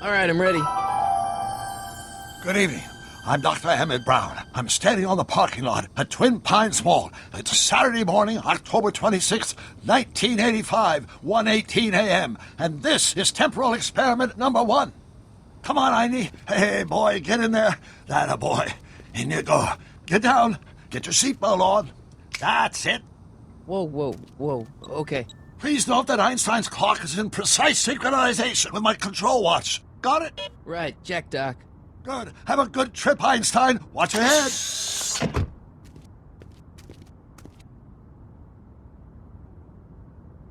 All right, I'm ready. Good evening. I'm Dr. Emmett Brown. I'm standing on the parking lot at Twin Pines Mall. It's Saturday morning, October 26th, 1985, 1:18 a.m. And this is temporal experiment number 1. Come on, Einie. Hey, boy, get in there. That boy. In you go. Get down. Get your seatbelt on. That's it. Whoa. Okay. Please note that Einstein's clock is in precise synchronization with my control watch. Got it? Right, check, Doc. Good. Have a good trip, Einstein. Watch your head.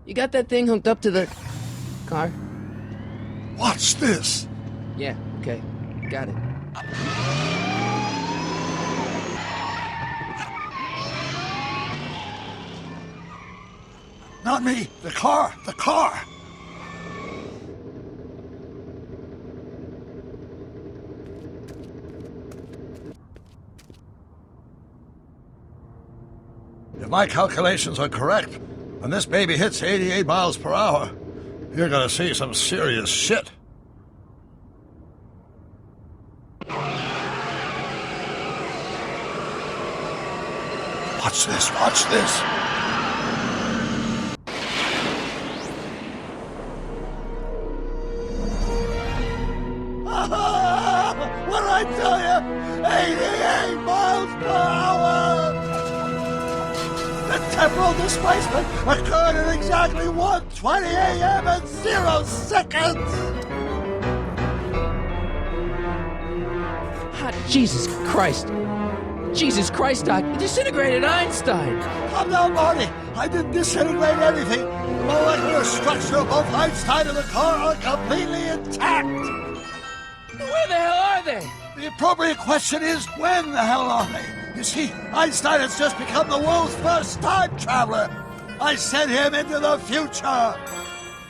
You got that thing hooked up to the car? Watch this. Yeah, okay. Got it. Not me. The car. The car. If my calculations are correct, when this baby hits 88 miles per hour, you're gonna see some serious shit. Watch this, watch this. What did I tell you? 88 miles per hour! The temporal displacement occurred at exactly 1:20 a.m. and 0 seconds! Hot Jesus Christ. Jesus Christ, Doc. You disintegrated Einstein. Calm down, Marty. I didn't disintegrate anything. The molecular structure of both Einstein and the car are completely intact. Where the hell are they? The appropriate question is, when the hell are they? You see, Einstein has just become the world's first time traveler. I sent him into the future.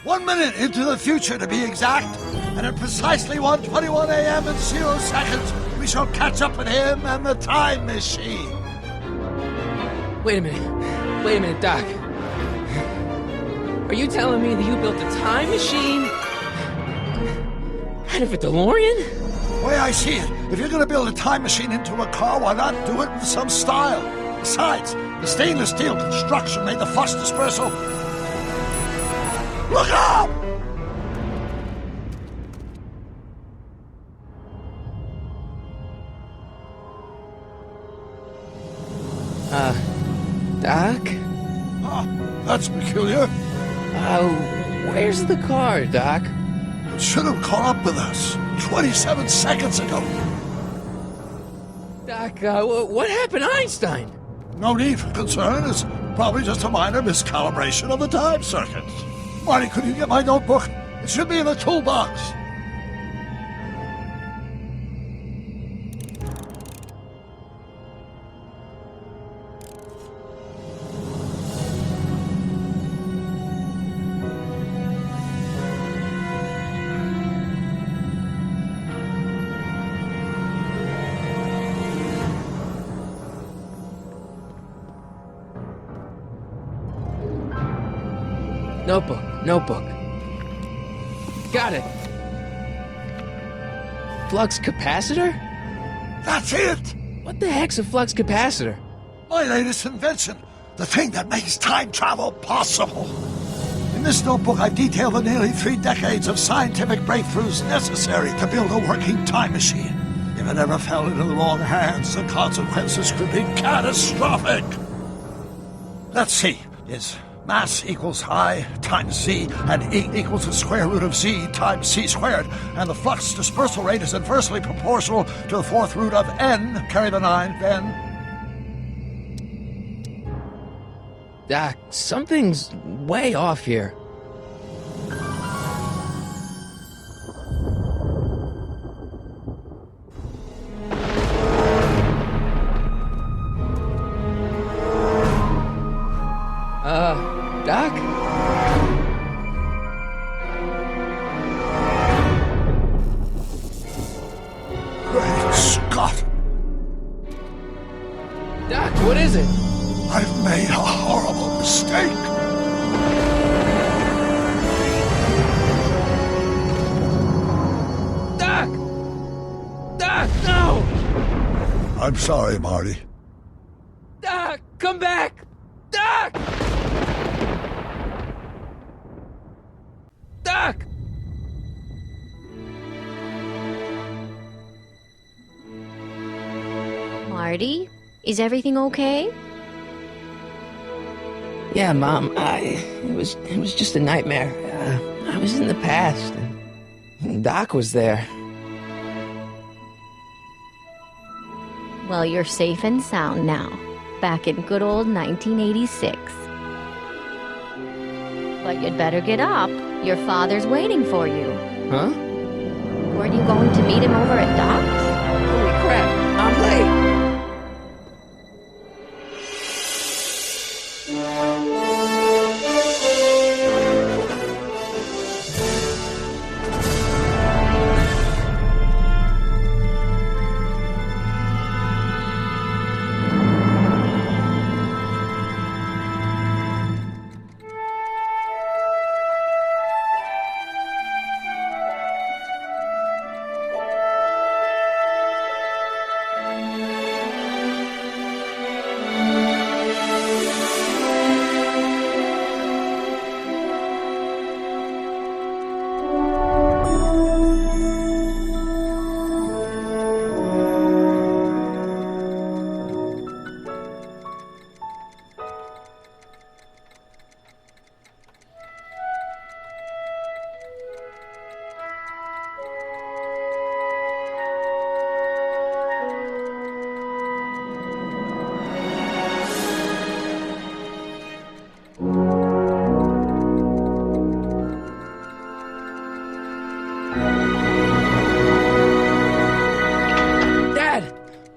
1 minute into the future, to be exact. And at precisely 1:21 a.m. and 0 seconds, we shall catch up with him and the time machine. Wait a minute, Doc. Are you telling me that you built a time machine out of a DeLorean? The way I see it, if you're going to build a time machine into a car, why not do it with some style? Besides, the stainless steel construction made the flux dispersal. Look up! Doc? That's peculiar. Where's the car, Doc? It should have caught up with us 27 seconds ago. Doc, what happened to Einstein? No need for concern. It's probably just a minor miscalibration of the time circuit. Marty, could you get my notebook? It should be in the toolbox. Notebook. Got it. Flux capacitor? That's it! What the heck's a flux capacitor? My latest invention. The thing that makes time travel possible. In this notebook, I've detailed the nearly 3 decades of scientific breakthroughs necessary to build a working time machine. If it ever fell into the wrong hands, the consequences could be catastrophic. Let's see. Is mass equals I times Z, and E equals the square root of Z times C squared, and the flux dispersal rate is inversely proportional to the 4th root of N, carry the 9, then... Doc, something's way off here. Doc? Great Scott! Doc, what is it? I've made a horrible mistake. No! I'm sorry, Marty. Doc, come back! Doc! Doc! Marty, is everything okay? Yeah, Mom, it was just a nightmare. I was in the past, and Doc was there. Well, you're safe and sound now, back in good old 1986. But you'd better get up. Your father's waiting for you. Huh? Weren't you going to meet him over at Doc's? Holy crap, I'm late!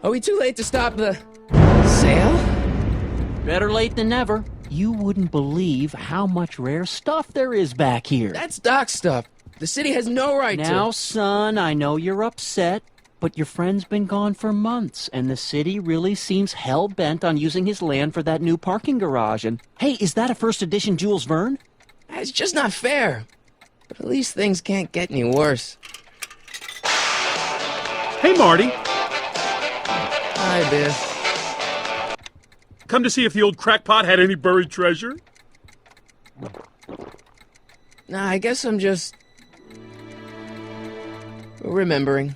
Are we too late to stop the sale? Better late than never. You wouldn't believe how much rare stuff there is back here. That's Doc's stuff. The city has no right to... Now, son, I know you're upset, but your friend's been gone for months, and the city really seems hell-bent on using his land for that new parking garage. And, hey, is that a first edition Jules Verne? It's just not fair. But at least things can't get any worse. Hey, Marty. Hi, Biff. Come to see if the old crackpot had any buried treasure? Nah, I guess I'm just... remembering.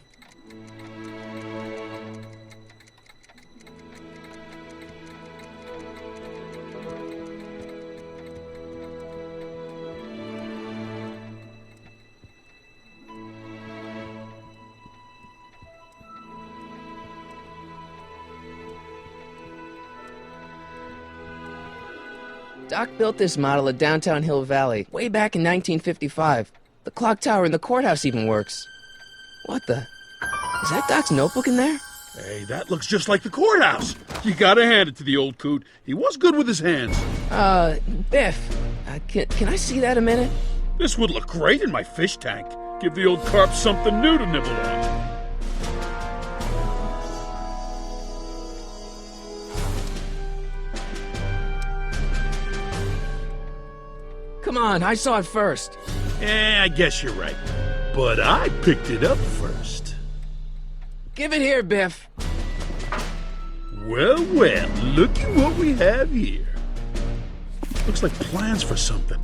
Doc built this model at downtown Hill Valley way back in 1955. The clock tower in the courthouse even works. What the? Is that Doc's notebook in there? Hey, that looks just like the courthouse. You gotta hand it to the old coot. He was good with his hands. Biff, can I see that a minute? This would look great in my fish tank. Give the old carp something new to nibble on. Come on, I saw it first. I guess you're right. But I picked it up first. Give it here, Biff. Well, well, looky what we have here. Looks like plans for something.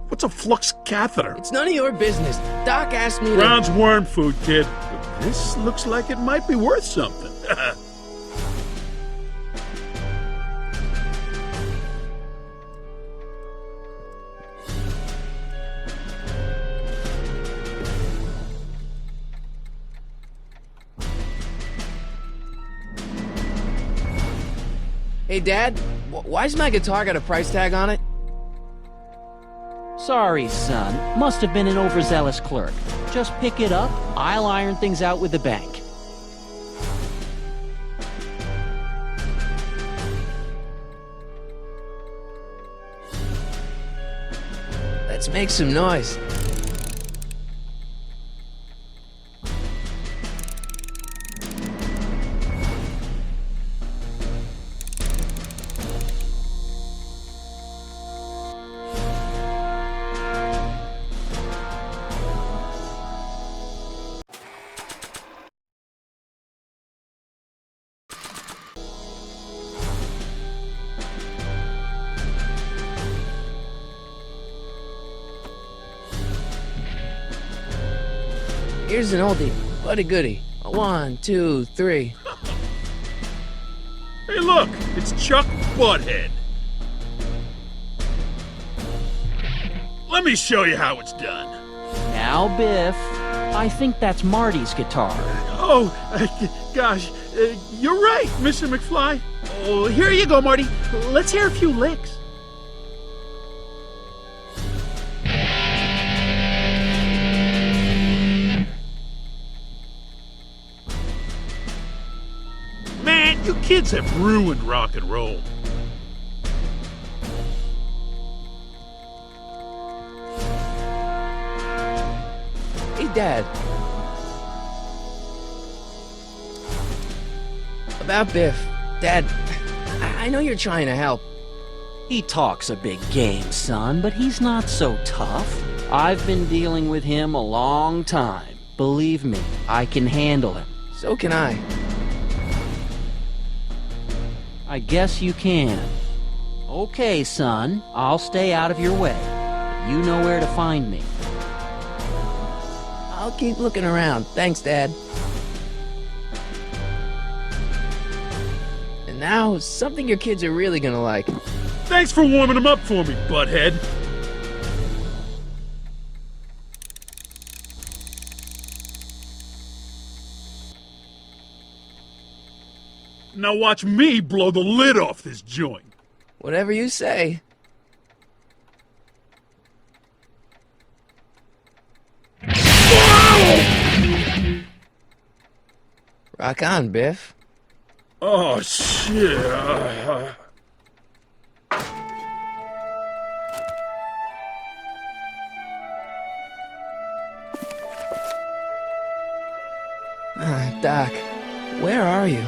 What's a flux catheter? It's none of your business. Doc asked me to... Brown's worm food, kid. But this looks like it might be worth something. Hey, Dad, why's my guitar got a price tag on it? Sorry, son. Must have been an overzealous clerk. Just pick it up. I'll iron things out with the bank. Let's make some noise. Here's an oldie, but a goodie. 1, 2, 3. Hey, look! It's Chuck Butthead. Let me show you how it's done. Now, Biff, I think that's Marty's guitar. Oh, gosh, you're right, Mr. McFly. Oh, here you go, Marty. Let's hear a few licks. Man, you kids have ruined rock and roll. Hey, Dad. About Biff. Dad, I know you're trying to help. He talks a big game, son, but he's not so tough. I've been dealing with him a long time. Believe me, I can handle him. So can I. I guess you can. Okay, son, I'll stay out of your way. You know where to find me. I'll keep looking around. Thanks, Dad. And now, something your kids are really gonna like. Thanks for warming them up for me, butthead. Now watch me blow the lid off this joint. Whatever you say. Rock on, Biff. Oh, shit. Doc, where are you?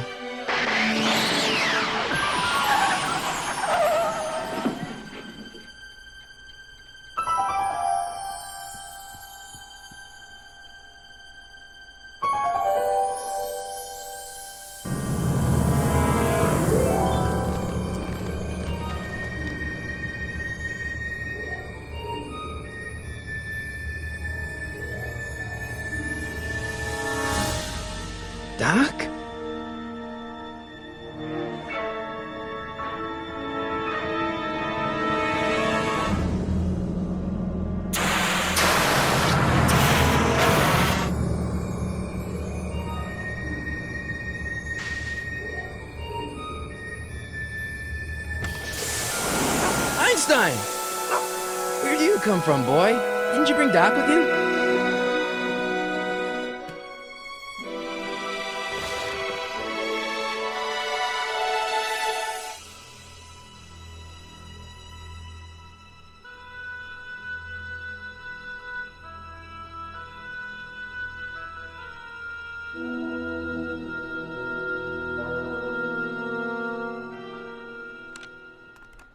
Doc? Einstein! Where do you come from, boy? Didn't you bring Doc with you?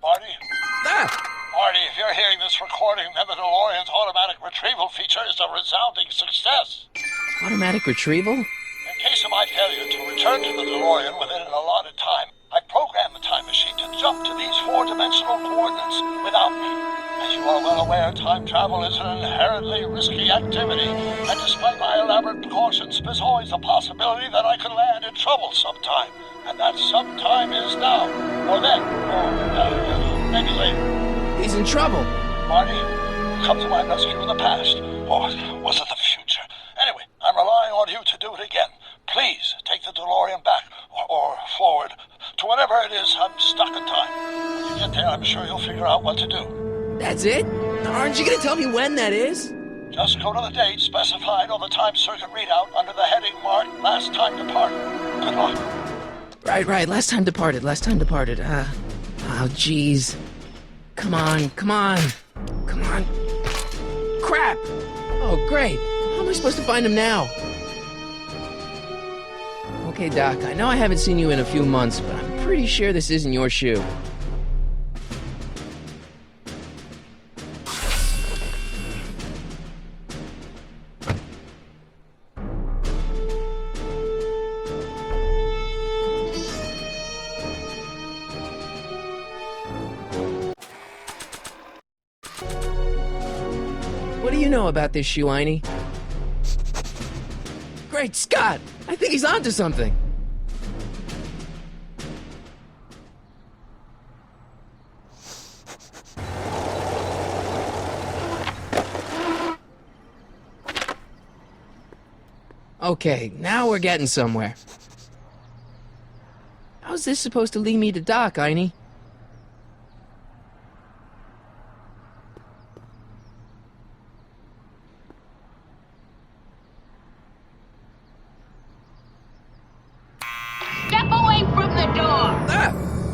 Marty? Doc! Marty, if you're hearing this recording, then the DeLorean's automatic retrieval feature is a resounding success. Automatic retrieval? In case of my failure to return to the DeLorean within an allotted time, I programmed the time machine to jump to these four-dimensional coordinates without me. As you are well aware, time travel is an inherently risky activity, and despite my elaborate precautions, there's always a possibility that I could land in trouble sometime. And that sometime is now, or then, or maybe later. He's in trouble. Marty, come to my rescue in the past, or was it the future? Anyway, I'm relying on you to do it again. Please take the DeLorean back, or forward, to whatever it is. I'm stuck in time. When you get there, I'm sure you'll figure out what to do. That's it? Aren't you gonna tell me when that is? Just go to the date specified on the time circuit readout under the heading marked Last Time Departed. Good luck. Right. Last time departed. Oh, jeez. Come on. Crap! Oh, great. How am I supposed to find him now? Okay, Doc, I know I haven't seen you in a few months, but I'm pretty sure this isn't your shoe. What do you know about this shoe, Einie? Great Scott! I think he's onto something. Okay, now we're getting somewhere. How's this supposed to lead me to Doc, Einie? Step away from the door! Ah!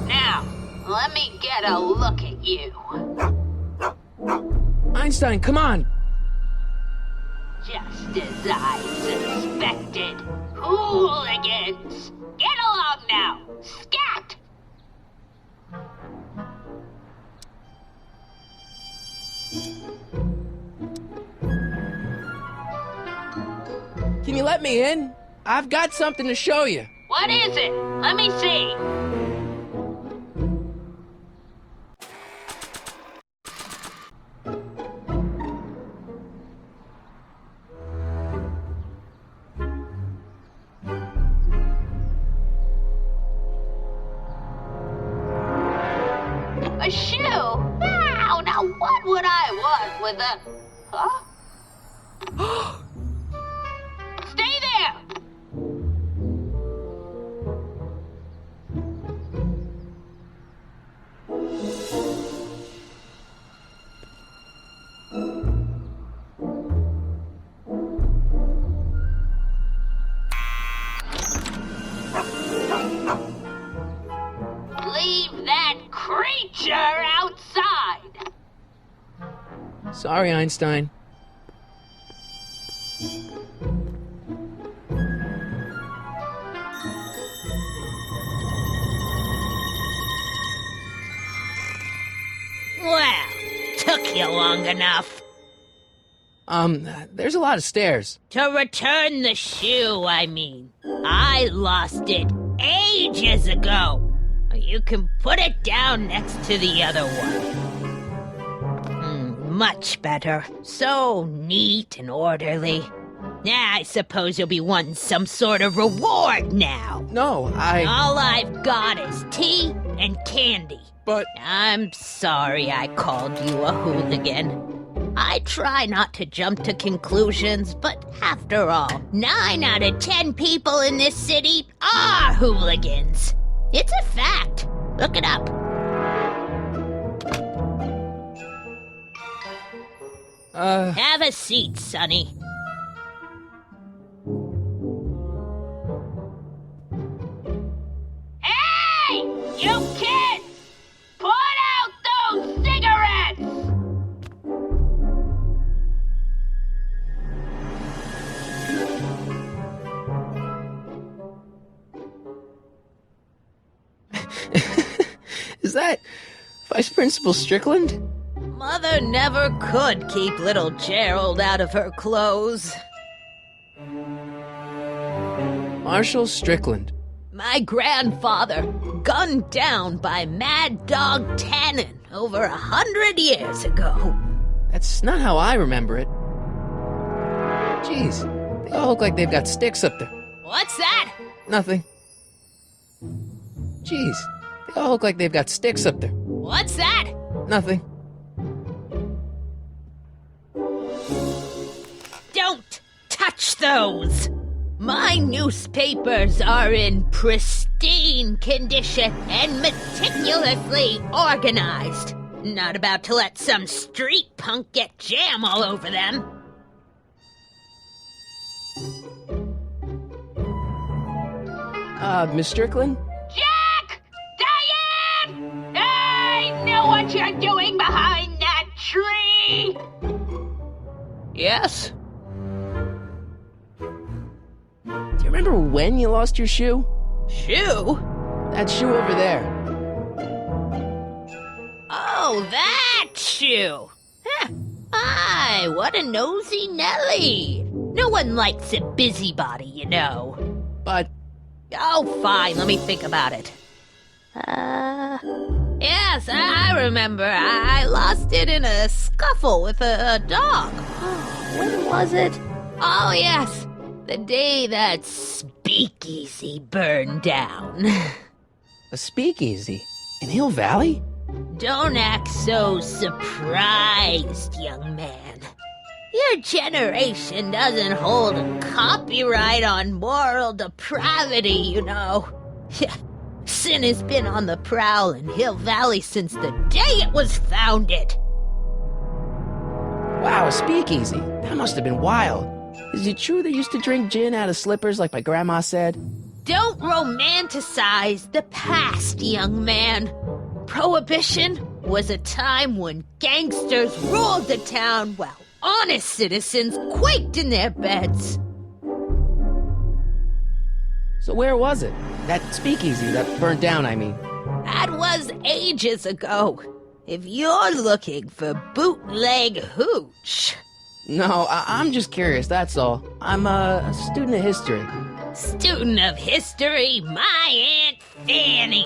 Now, let me get a look at you. Einstein, come on! Just as I suspected. Hooligans! Get along now! Scat! Can you let me in? I've got something to show you. What is it? Let me see. A shoe? Wow, now what would I want with a... Huh? Stay there! Leave that creature outside! Sorry, Einstein. Well, took you long enough. There's a lot of stairs. To return the shoe, I mean. I lost it ages ago. You can put it down next to the other one. Much better. So neat and orderly. I suppose you'll be wanting some sort of reward now. No, All I've got is tea and candy. But... I'm sorry I called you a hooligan. I try not to jump to conclusions, but after all, 9 out of 10 people in this city are hooligans. It's a fact. Look it up. Have a seat, Sonny. Hey! You kids! Put out those cigarettes! Is that Vice Principal Strickland? Mother never could keep little Gerald out of her clothes. Marshall Strickland. My grandfather, gunned down by Mad Dog Tannen over 100 years ago. That's not how I remember it. Jeez, they all look like they've got sticks up there. What's that? Nothing. Jeez, they all look like they've got sticks up there. What's that? Nothing. Don't touch those! My newspapers are in pristine condition and meticulously organized. Not about to let some street punk get jam all over them. Miss Strickland? Jack! Diane! I know what you're doing behind that tree! Yes? Do you remember when you lost your shoe? Shoe? That shoe over there. Oh, that shoe! Huh. Aye, what a nosy Nelly! No one likes a busybody, you know. But... Oh, fine, let me think about it. Yes, I remember. I lost it in a scuffle with a dog. When was it? Oh, yes. The day that speakeasy burned down. A speakeasy? In Hill Valley? Don't act so surprised, young man. Your generation doesn't hold a copyright on moral depravity, you know. Sin has been on the prowl in Hill Valley since the day it was founded. Wow, a speakeasy. That must have been wild. Is it true they used to drink gin out of slippers like my grandma said? Don't romanticize the past, young man. Prohibition was a time when gangsters ruled the town while honest citizens quaked in their beds. So where was it? That speakeasy that burned down, I mean. That was ages ago. If you're looking for bootleg hooch. No, I'm just curious, that's all. I'm a student of history. Student of history, my Aunt Fanny.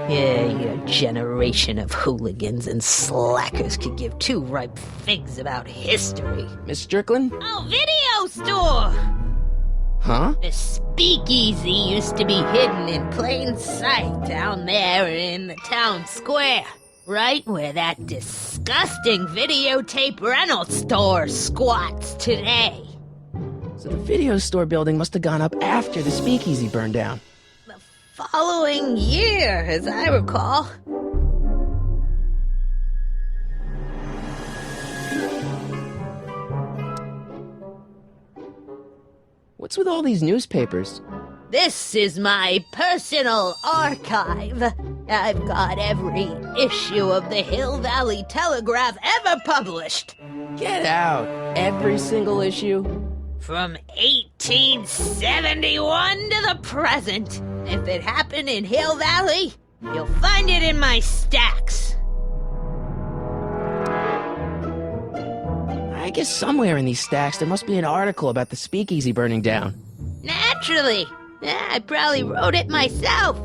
Yeah, your generation of hooligans and slackers could give two ripe figs about history. Miss Strickland? Oh, video store! Huh? The speakeasy used to be hidden in plain sight down there in the town square. Right where that disgusting videotape rental store squats today. So the video store building must have gone up after the speakeasy burned down. The following year, as I recall. What's with all these newspapers? This is my personal archive. I've got every issue of the Hill Valley Telegraph ever published. Get out! Every single issue? From 1871 to the present. If it happened in Hill Valley, you'll find it in my stacks. I guess somewhere in these stacks there must be an article about the speakeasy burning down. Naturally. I probably wrote it myself.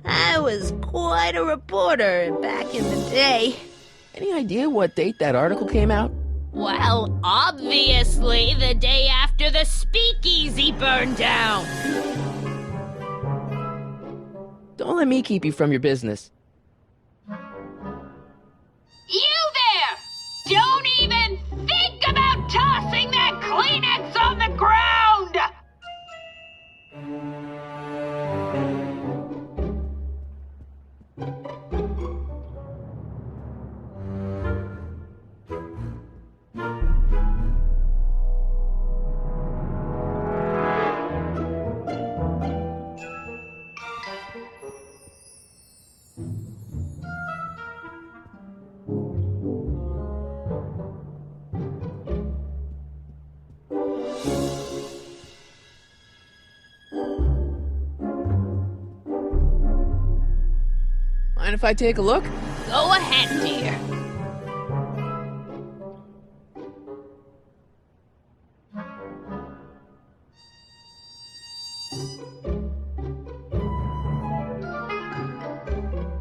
I was quite a reporter back in the day. Any idea what date that article came out? Well, obviously the day after the speakeasy burned down. Don't let me keep you from your business. You there! Don't even think about tossing that Kleenex on the ground! Mind if I take a look? Go ahead, dear.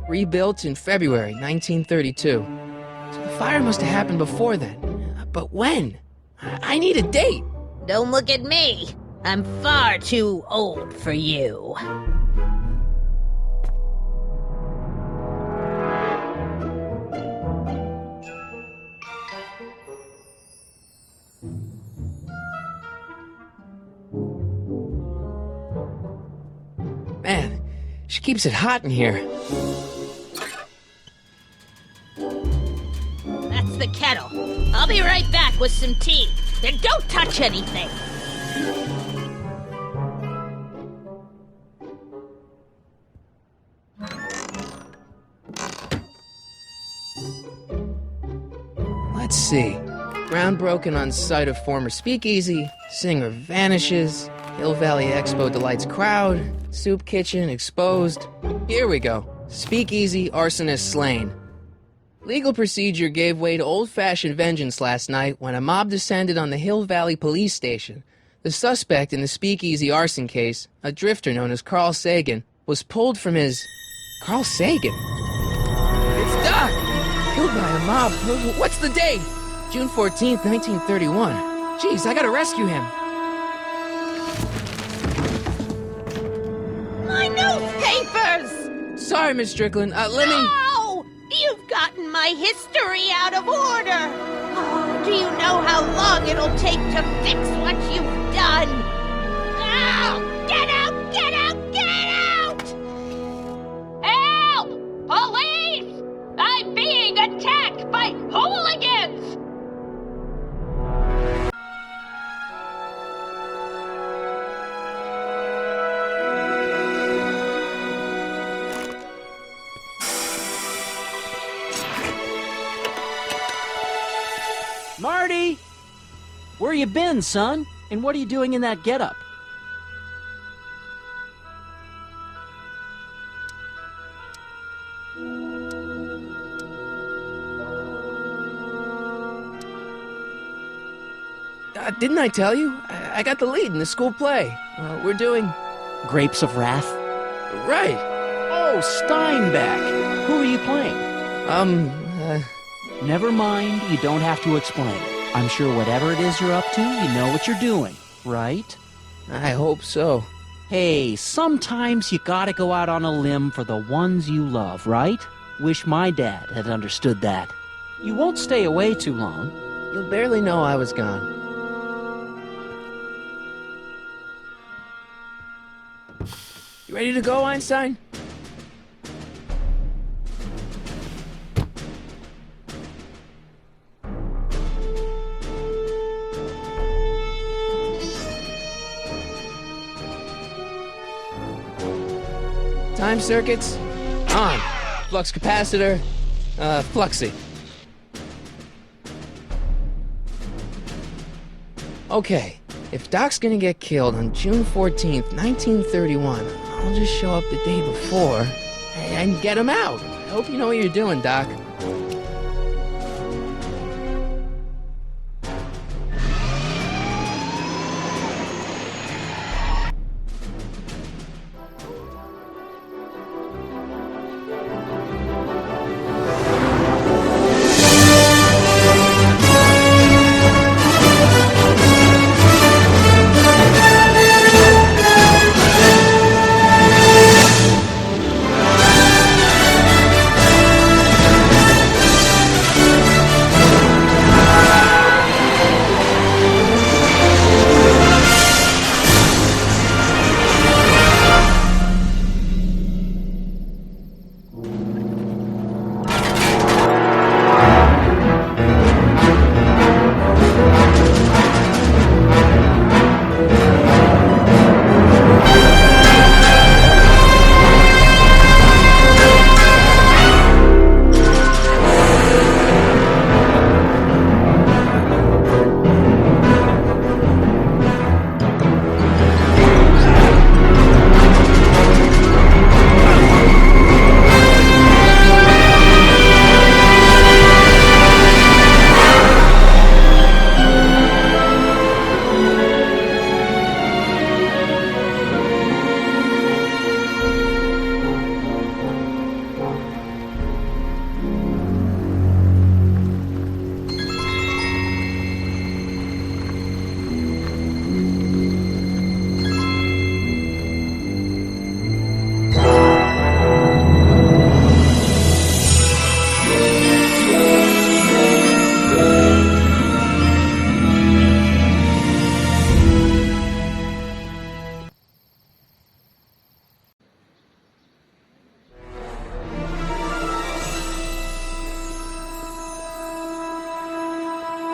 Rebuilt in February 1932. So the fire must have happened before then. But when? I need a date. Don't look at me. I'm far too old for you. Man, she keeps it hot in here. That's the kettle. I'll be right back with some tea. Then don't touch anything. Let's see. Ground broken on site of former speakeasy. Singer vanishes. Hill Valley Expo delights crowd. Soup kitchen exposed. Here we go. Speakeasy arsonist slain. Legal procedure gave way to old-fashioned vengeance last night when a mob descended on the Hill Valley police station. The suspect in the speakeasy arson case, a drifter known as Carl Sagan, was pulled from his... Carl Sagan? It's Doc! Killed by a mob. What's the date? June 14th, 1931. Jeez, I gotta rescue him. Sorry, Miss Strickland. Let me... No! You've gotten my history out of order! Oh, do you know how long it'll take to fix what you've done? Now! Get out! Get out! Get out! Help! Police! I'm being attacked by hooligans! Marty! Where you been, son? And what are you doing in that getup? Didn't I tell you? I got the lead in the school play. We're doing... Grapes of Wrath? Right. Oh, Steinbeck! Who are you playing? Never mind, you don't have to explain. I'm sure whatever it is you're up to, you know what you're doing, right? I hope so. Hey, sometimes you gotta go out on a limb for the ones you love, right? Wish my dad had understood that. You won't stay away too long. You'll barely know I was gone. You ready to go, Einstein? Time circuits on. Flux capacitor fluxing. Okay, if Doc's gonna get killed on June 14th, 1931, I'll just show up the day before and get him out. I hope you know what you're doing, Doc.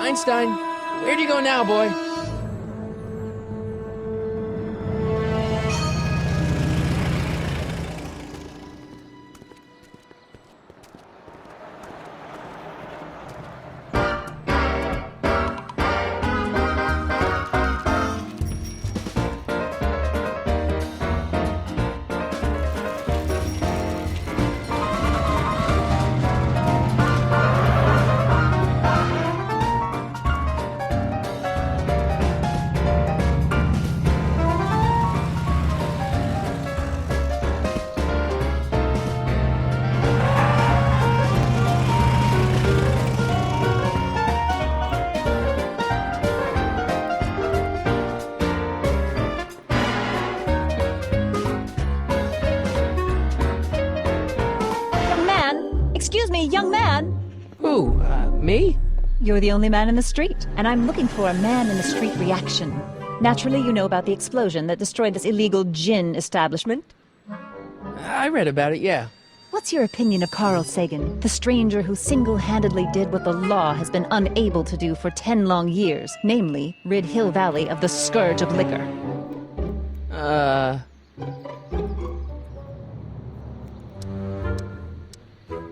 Einstein, where do you go now, boy? Hey, young man! Who, me? You're the only man in the street, and I'm looking for a man-in-the-street reaction. Naturally, you know about the explosion that destroyed this illegal gin establishment. I read about it, yeah. What's your opinion of Carl Sagan, the stranger who single-handedly did what the law has been unable to do for 10 long years, namely, rid Hill Valley of the scourge of liquor?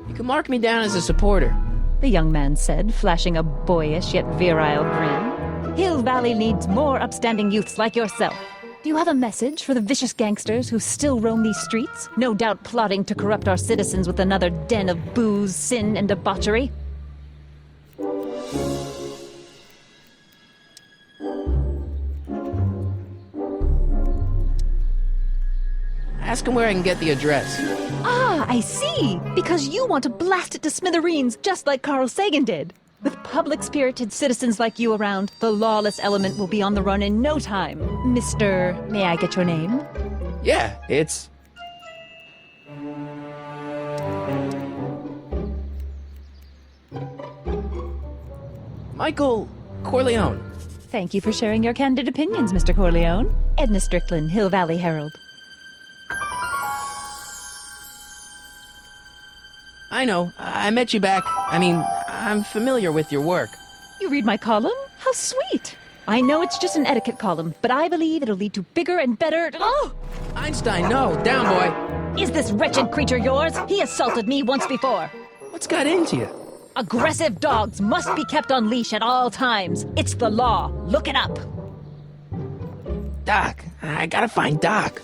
You can mark me down as a supporter. The young man said, flashing a boyish yet virile grin. Hill Valley needs more upstanding youths like yourself. Do you have a message for the vicious gangsters who still roam these streets, no doubt plotting to corrupt our citizens with another den of booze, sin, and debauchery? Ask him where I can get the address. Ah, I see! Because you want to blast it to smithereens just like Carl Sagan did. With public-spirited citizens like you around, the lawless element will be on the run in no time. Mr. May I get your name? Yeah, it's... Michael Corleone. Thank you for sharing your candid opinions, Mr. Corleone. Edna Strickland, Hill Valley Herald. I know. I met you back. I'm familiar with your work. You read my column? How sweet! I know it's just an etiquette column, but I believe it'll lead to bigger and better... Oh! Einstein, no. Down, boy. Is this wretched creature yours? He assaulted me once before. What's got into you? Aggressive dogs must be kept on leash at all times. It's the law. Look it up. Doc. I gotta find Doc.